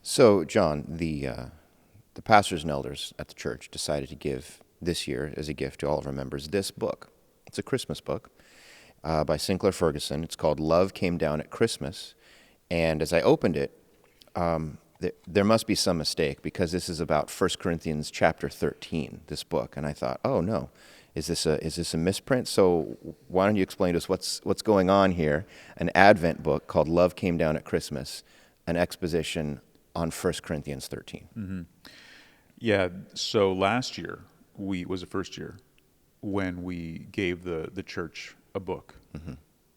So, John, the pastors and elders at the church decided to give this year, as a gift to all of our members, this book. It's a Christmas book by Sinclair Ferguson. It's called Love Came Down at Christmas. And as I opened it, there must be some mistake, because this is about 1 Corinthians chapter 13, this book. And I thought, oh no, is this a misprint? So why don't you explain to us what's going on here? An Advent book called Love Came Down at Christmas, an exposition on 1 Corinthians 13. Mm-hmm. Yeah, so last year was the first year when we gave the church a book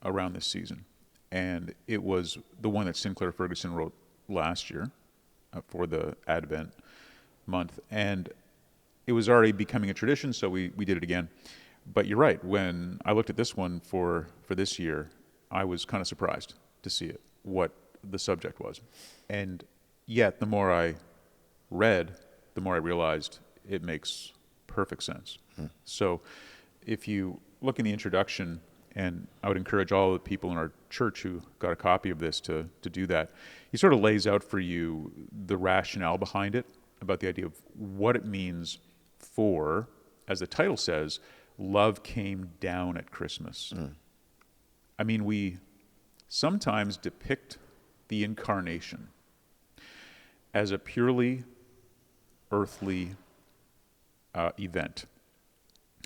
around this season. And it was the one that Sinclair Ferguson wrote last year for the Advent month. And it was already becoming a tradition, so we did it again. But you're right, when I looked at this one for this year, I was kind of surprised to see it, what the subject was. And yet, the more I read, the more I realized it makes perfect sense. So if you look in the introduction, and I would encourage all the people in our church who got a copy of this to do that, he sort of lays out for you the rationale behind it, about the idea of what it means for, as the title says, love came down at Christmas. I mean, we sometimes depict the incarnation as a purely earthly event.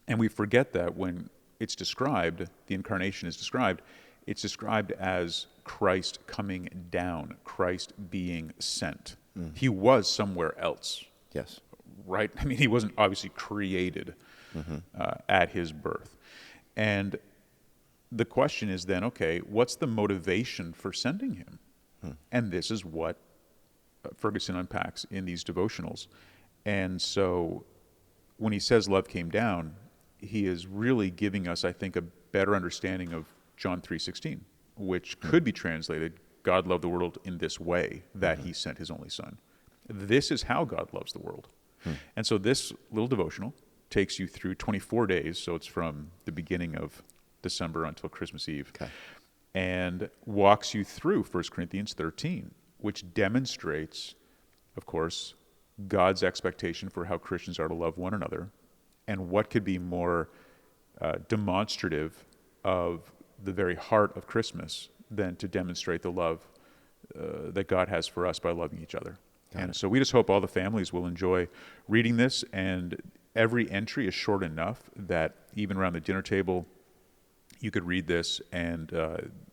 And we forget that when it's described, the incarnation is described, it's described as Christ coming down, Christ being sent. He was somewhere else. Yes. Right? I mean, he wasn't obviously created at his birth. And the question is then, okay, what's the motivation for sending him? And this is what Ferguson unpacks in these devotionals. And so when he says love came down, he is really giving us, I think, a better understanding of John 3:16, which could be translated, God loved the world in this way, that he sent his only son. This is how God loves the world. And so this little devotional takes you through 24 days, so it's from the beginning of December until Christmas Eve, and walks you through 1 Corinthians 13, which demonstrates, of course, God's expectation for how Christians are to love one another, and what could be more demonstrative of the very heart of Christmas than to demonstrate the love that God has for us by loving each other. So we just hope all the families will enjoy reading this, and every entry is short enough that even around the dinner table, you could read this, and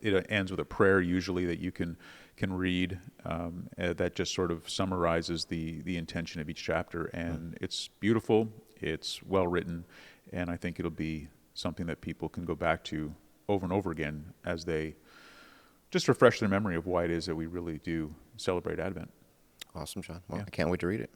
it ends with a prayer usually that you can read that just sort of summarizes the intention of each chapter. And it's beautiful, it's well written, and I think it'll be something that people can go back to over and over again as they just refresh their memory of why it is that we really do celebrate Advent. Awesome, John. Well, I can't wait to read it.